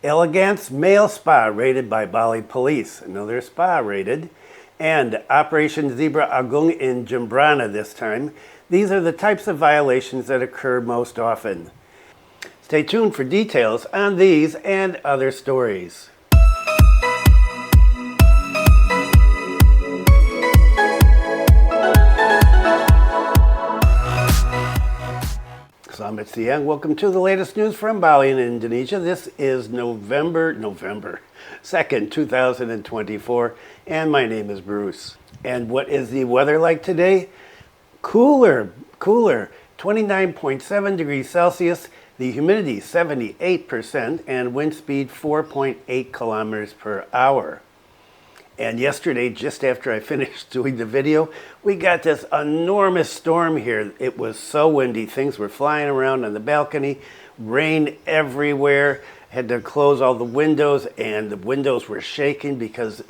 Elegantz male spa raided by Bali police. Another spa raided. And Operation Zebra Agung in Jembrana this time. These are the types of violations that occur most often. Stay tuned for details on these and other stories. Selamat siang. Welcome to the latest news from Bali in Indonesia. This is November 2nd, 2024, and my name is Bruce. And what is the weather like today? Cooler, 29.7 degrees Celsius, the humidity 78%, and wind speed 4.8 kilometers per hour. And yesterday, just after I finished doing the video, we got this enormous storm here. It was so windy. Things were flying around on the balcony, rain everywhere. Had to close all the windows, and the windows were shaking because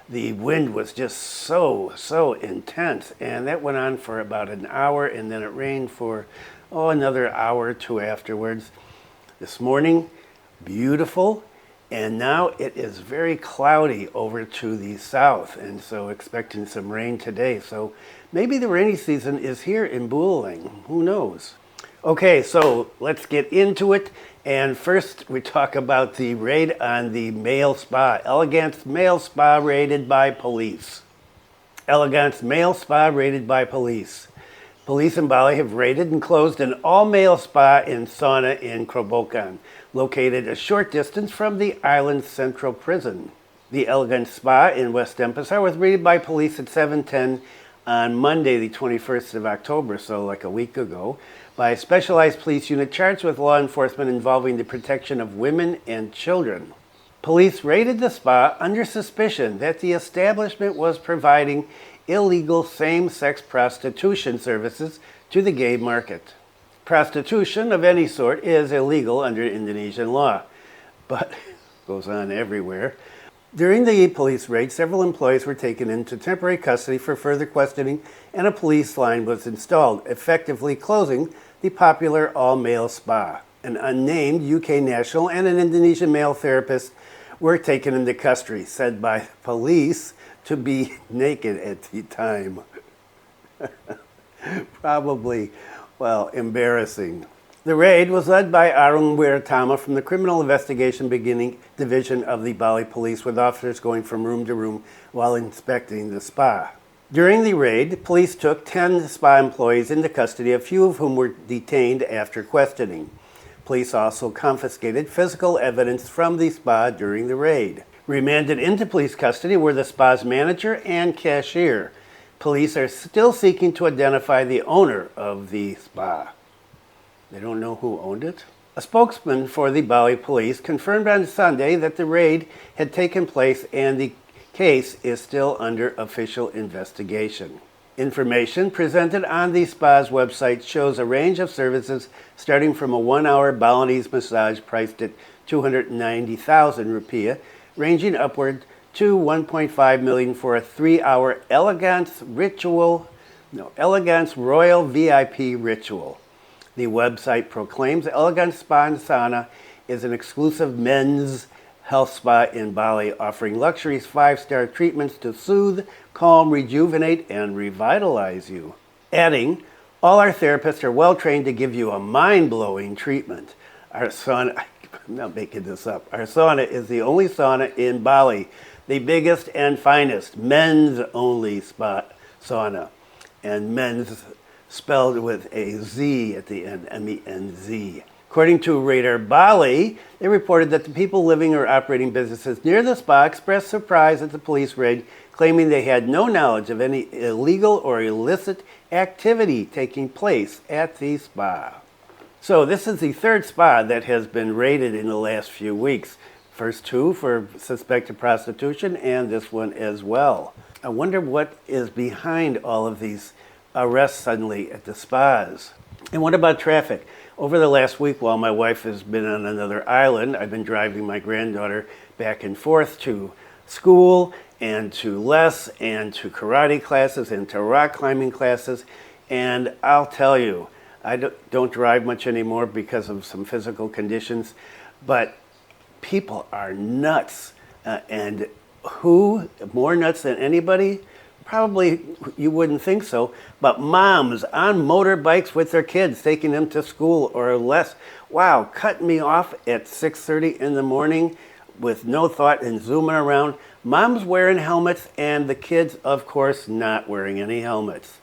the wind was just so intense. And that went on for about an hour, and then it rained for, another hour or two afterwards. This morning, beautiful. And now it is very cloudy over to the south, and so expecting some rain today. So maybe the rainy season is here in Buleleng. Who knows? Okay, so let's get into it. And first we talk about the raid on the male spa. Elegantz male spa raided by police. Elegantz male spa raided by police. Police in Bali have raided and closed an all-male spa and sauna in Krobokan, located a short distance from the island's central prison. The Elegantz Spa in West Denpasar was raided by police at 7:10 on Monday, the 21st of October, so like a week ago, by a specialized police unit charged with law enforcement involving the protection of women and children. Police raided the spa under suspicion that the establishment was providing illegal same-sex prostitution services to the gay market. Prostitution of any sort is illegal under Indonesian law, but goes on everywhere. During the police raid, several employees were taken into temporary custody for further questioning, and a police line was installed, effectively closing the popular all-male spa. An unnamed UK national and an Indonesian male therapist were taken into custody, said by police to be naked at the time. Probably, embarrassing. The raid was led by Arung Wiratama from the Criminal Investigation Division of the Bali Police, with officers going from room to room while inspecting the spa. During the raid, police took 10 spa employees into custody, a few of whom were detained after questioning. Police also confiscated physical evidence from the spa during the raid. Remanded into police custody were the spa's manager and cashier. Police are still seeking to identify the owner of the spa. They don't know who owned it. A spokesman for the Bali police confirmed on Sunday that the raid had taken place and the case is still under official investigation. Information presented on the spa's website shows a range of services starting from a 1-hour Balinese massage priced at 290,000 rupiah, ranging upward to 1.5 million for a 3-hour Elegantz Royal VIP ritual. The website proclaims Elegantz Spa and Sauna is an exclusive men's health spa in Bali, offering luxurious 5-star treatments to soothe, calm, rejuvenate, and revitalize you. Adding, all our therapists are well trained to give you a mind-blowing treatment. Our sauna, I'm not making this up, our sauna is the only sauna in Bali, the biggest and finest men's only spa sauna. And men's spelled with a Z at the end, M-E-N-Z. According to Radar Bali, they reported that the people living or operating businesses near the spa expressed surprise at the police raid, claiming they had no knowledge of any illegal or illicit activity taking place at the spa. So this is the third spa that has been raided in the last few weeks. First two for suspected prostitution, and this one as well. I wonder what is behind all of these arrests suddenly at the spas. And what about traffic? Over the last week, while my wife has been on another island, I've been driving my granddaughter back and forth to school and to Les and to karate classes and to rock climbing classes. And I'll tell you, I don't drive much anymore because of some physical conditions, but People are nuts. And who more nuts than anybody? Probably you wouldn't think so, but moms on motorbikes with their kids, taking them to school or less. Wow, cutting me off at 6:30 in the morning with no thought and zooming around. Moms wearing helmets and the kids, of course, not wearing any helmets.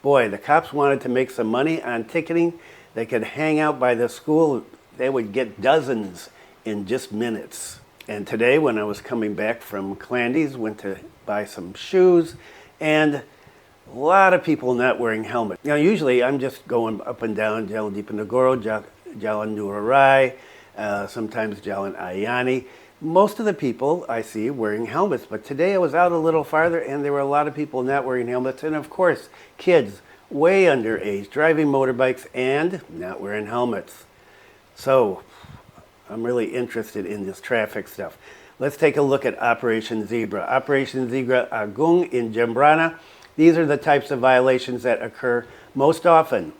Boy, the cops wanted to make some money on ticketing. They could hang out by the school. They would get dozens in just minutes. And today, when I was coming back from Clandy's, went to buy some shoes, and a lot of people not wearing helmets. Now, usually I'm just going up and down Jalan Diponegoro, Jalan Nurai, sometimes Jalan Ayani. Most of the people I see wearing helmets, but today I was out a little farther and there were a lot of people not wearing helmets, and of course, kids way underage driving motorbikes and not wearing helmets. So, I'm really interested in this traffic stuff. Let's take a look at Operation Zebra. Operation Zebra Agung in Jembrana. These are the types of violations that occur most often.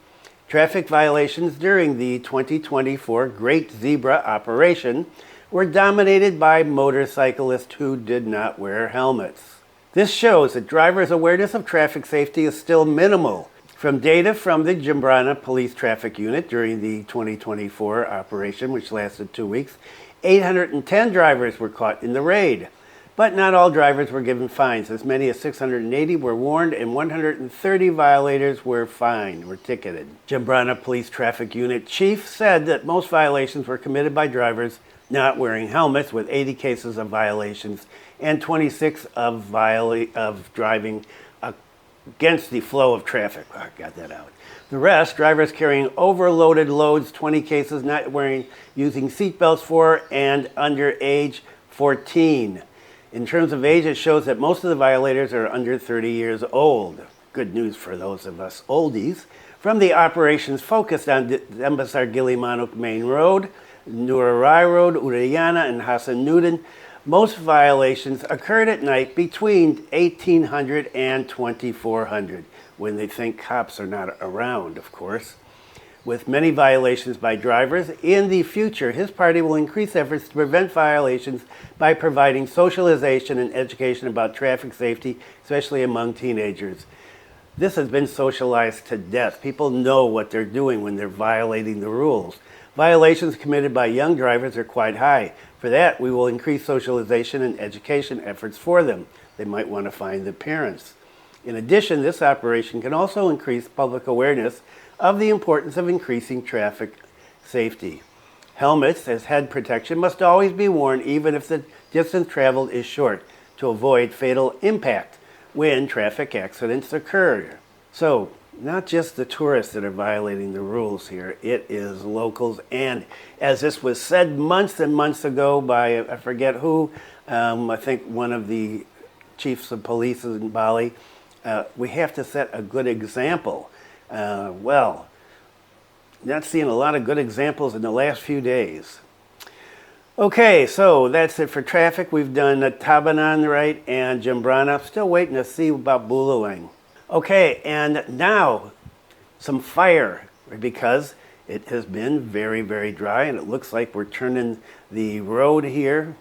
Traffic violations during the 2024 Great Zebra Operation were dominated by motorcyclists who did not wear helmets. This shows that drivers' awareness of traffic safety is still minimal. From data from the Jembrana Police Traffic Unit during the 2024 operation, which lasted 2 weeks, 810 drivers were caught in the raid. But not all drivers were given fines. As many as 680 were warned and 130 violators were fined, were ticketed. Jembrana Police Traffic Unit Chief said that most violations were committed by drivers not wearing helmets, with 80 cases of violations and 26 of driving against the flow of traffic. Oh, I got that out. The rest, drivers carrying overloaded loads, 20 cases, not using seatbelts for, and under age 14. In terms of age, it shows that most of the violators are under 30 years old. Good news for those of us oldies. From the operations focused on Denpasar Gilimanuk Main Road, Nurai Road, Udayana, and Hasanuddin, most violations occurred at night between 1800 and 2400, when they think cops are not around, of course. With many violations by drivers, in the future, his party will increase efforts to prevent violations by providing socialization and education about traffic safety, especially among teenagers. This has been socialized to death. People know what they're doing when they're violating the rules. Violations committed by young drivers are quite high. For that, we will increase socialization and education efforts for them. They might want to find the parents. In addition, this operation can also increase public awareness of the importance of increasing traffic safety. Helmets as head protection must always be worn even if the distance traveled is short, to avoid fatal impact when traffic accidents occur. So, not just the tourists that are violating the rules here, it is locals. And as this was said months and months ago by, I forget who, I think one of the chiefs of police in Bali, we have to set a good example. Well, not seeing a lot of good examples in the last few days. Okay, so that's it for traffic. We've done Tabanan, right, and Jembrana. Still waiting to see about Buleleng. Okay, and now some fire, because it has been very, very dry, and it looks like we're turning the road here,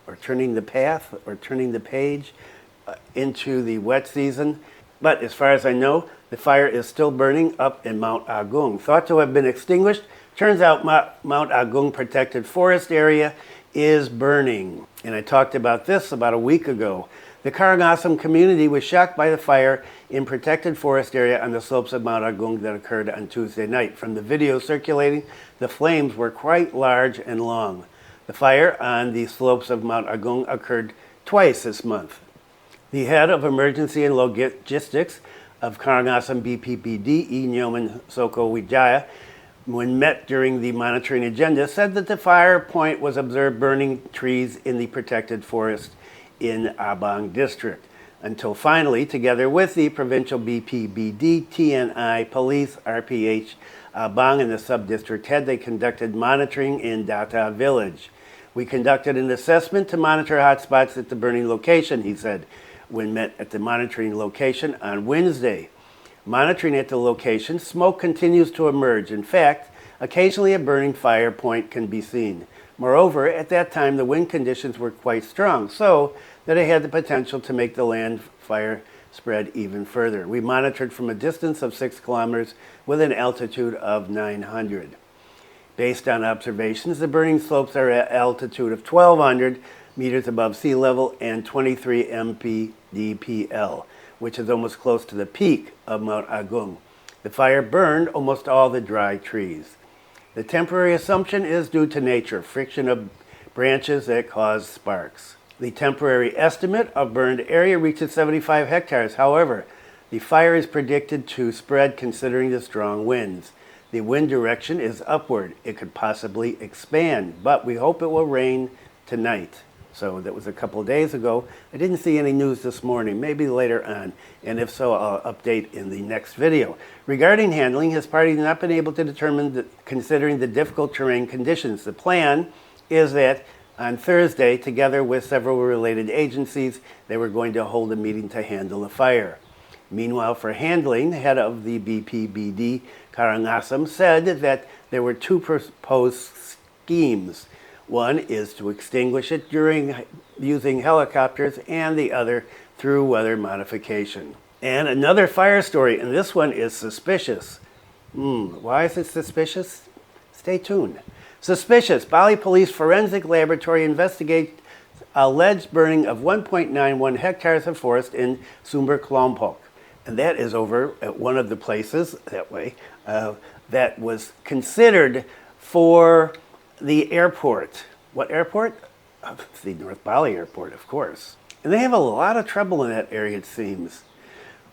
or turning the path, or turning the page into the wet season. But as far as I know, the fire is still burning up in Mount Agung. Thought to have been extinguished, turns out Mount Agung Protected Forest Area is burning. And I talked about this about a week ago. The Karangasem community was shocked by the fire in protected forest area on the slopes of Mount Agung that occurred on Tuesday night. From the video circulating, the flames were quite large and long. The fire on the slopes of Mount Agung occurred twice this month. The head of emergency and logistics of Karangasem BPPD, E. Nyoman Soko Wijaya, when met during the monitoring agenda, said that the fire point was observed burning trees in the protected forest in Abang district, until finally, together with the provincial BPBD, TNI, police, RPH, Abang, and the sub-district head, they conducted monitoring in Data village. We conducted an assessment to monitor hotspots at the burning location, he said, when met at the monitoring location on Wednesday. Monitoring at the location, smoke continues to emerge. In fact, occasionally a burning fire point can be seen. Moreover, at that time the wind conditions were quite strong, so that it had the potential to make the land fire spread even further. We monitored from a distance of 6 kilometers with an altitude of 900. Based on observations, the burning slopes are at altitude of 1,200 meters above sea level and 23 mpdpl, which is almost close to the peak of Mount Agung. The fire burned almost all the dry trees. The temporary assumption is due to nature, friction of branches that cause sparks. The temporary estimate of burned area reaches 75 hectares. However, the fire is predicted to spread considering the strong winds. The wind direction is upward. It could possibly expand, but we hope it will rain tonight. So that was a couple of days ago. I didn't see any news this morning, maybe later on. And if so, I'll update in the next video. Regarding handling, his party has not been able to determine, considering the difficult terrain conditions. The plan is that on Thursday, together with several related agencies, they were going to hold a meeting to handle the fire. Meanwhile, for handling, the head of the BPBD, Karangasem, said that there were 2 proposed schemes. One is to extinguish it using helicopters, and the other through weather modification. And another fire story, and this one is suspicious. Why is it suspicious? Stay tuned. Suspicious. Bali Police Forensic Laboratory investigates alleged burning of 1.91 hectares of forest in Sumberklampok. And that is over at one of the places that way that was considered for the airport. What airport? The North Bali Airport, of course. And they have a lot of trouble in that area, it seems.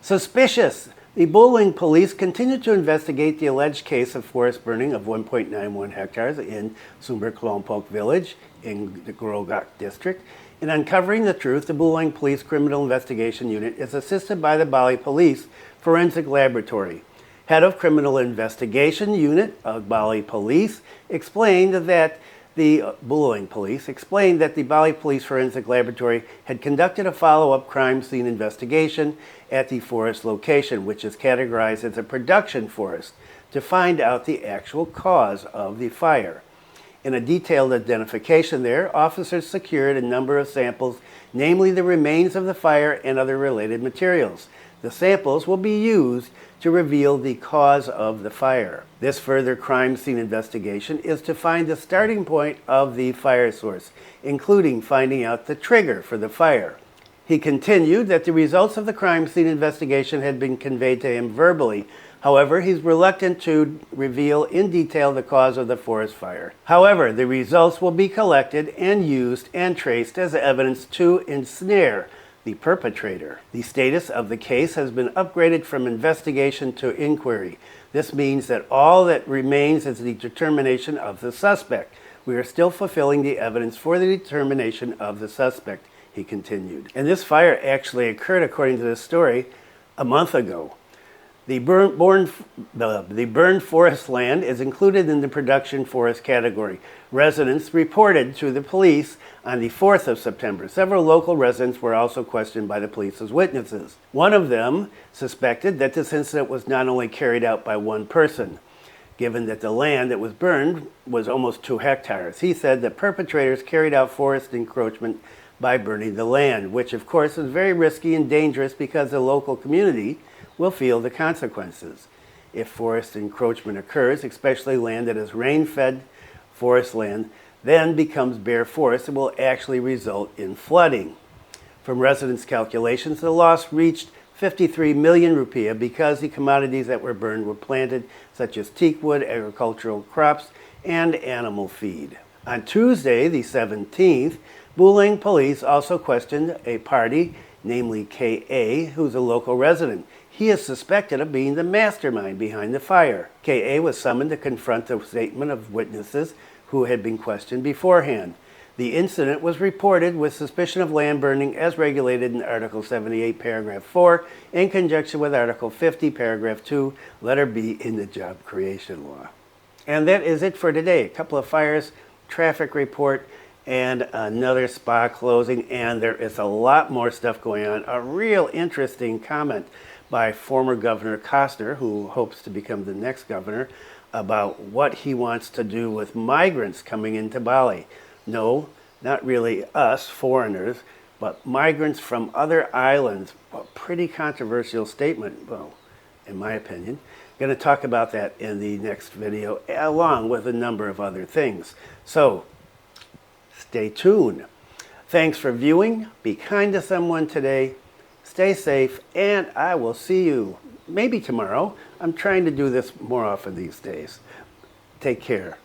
Suspicious. The Buleleng police continue to investigate the alleged case of forest burning of 1.91 hectares in Sumberklampok village in the Grogak district. In uncovering the truth, the Buleleng Police Criminal Investigation Unit is assisted by the Bali Police Forensic Laboratory. Head of Criminal Investigation Unit of Bali Police explained that the Buleleng Police explained that the Bali Police Forensic Laboratory had conducted a follow-up crime scene investigation at the forest location, which is categorized as a production forest, to find out the actual cause of the fire. In a detailed identification there, officers secured a number of samples, namely the remains of the fire and other related materials. The samples will be used to reveal the cause of the fire. This further crime scene investigation is to find the starting point of the fire source, including finding out the trigger for the fire. He continued that the results of the crime scene investigation had been conveyed to him verbally. However, he's reluctant to reveal in detail the cause of the forest fire. However, the results will be collected and used and traced as evidence to ensnare the perpetrator. The status of the case has been upgraded from investigation to inquiry. This means that all that remains is the determination of the suspect. We are still fulfilling the evidence for the determination of the suspect, he continued. And this fire actually occurred, according to this story, a month ago. The burned forest land is included in the production forest category. Residents reported to the police on the 4th of September. Several local residents were also questioned by the police as witnesses. One of them suspected that this incident was not only carried out by one person, given that the land that was burned was almost 2 hectares. He said that perpetrators carried out forest encroachment by burning the land, which of course is very risky and dangerous because the local community will feel the consequences. If forest encroachment occurs, especially land that is rain-fed forest land, then becomes bare forest, it will actually result in flooding. From residents' calculations, the loss reached 53 million rupiah because the commodities that were burned were planted, such as teak wood, agricultural crops, and animal feed. On Tuesday, the 17th, Buleleng police also questioned a party, namely K.A., who's a local resident. He is suspected of being the mastermind behind the fire. K.A. was summoned to confront the statement of witnesses who had been questioned beforehand. The incident was reported with suspicion of land burning as regulated in Article 78, Paragraph 4, in conjunction with Article 50, Paragraph 2, Letter B in the Job Creation Law. And that is it for today. A couple of fires, traffic report, and another spa closing, and there is a lot more stuff going on. A real interesting comment by former Governor Costner, who hopes to become the next governor, about what he wants to do with migrants coming into Bali. No, not really us, foreigners, but migrants from other islands. A pretty controversial statement, well, in my opinion. I'm going to talk about that in the next video, along with a number of other things. So, stay tuned. Thanks for viewing. Be kind to someone today. Stay safe, and I will see you maybe tomorrow. I'm trying to do this more often these days. Take care.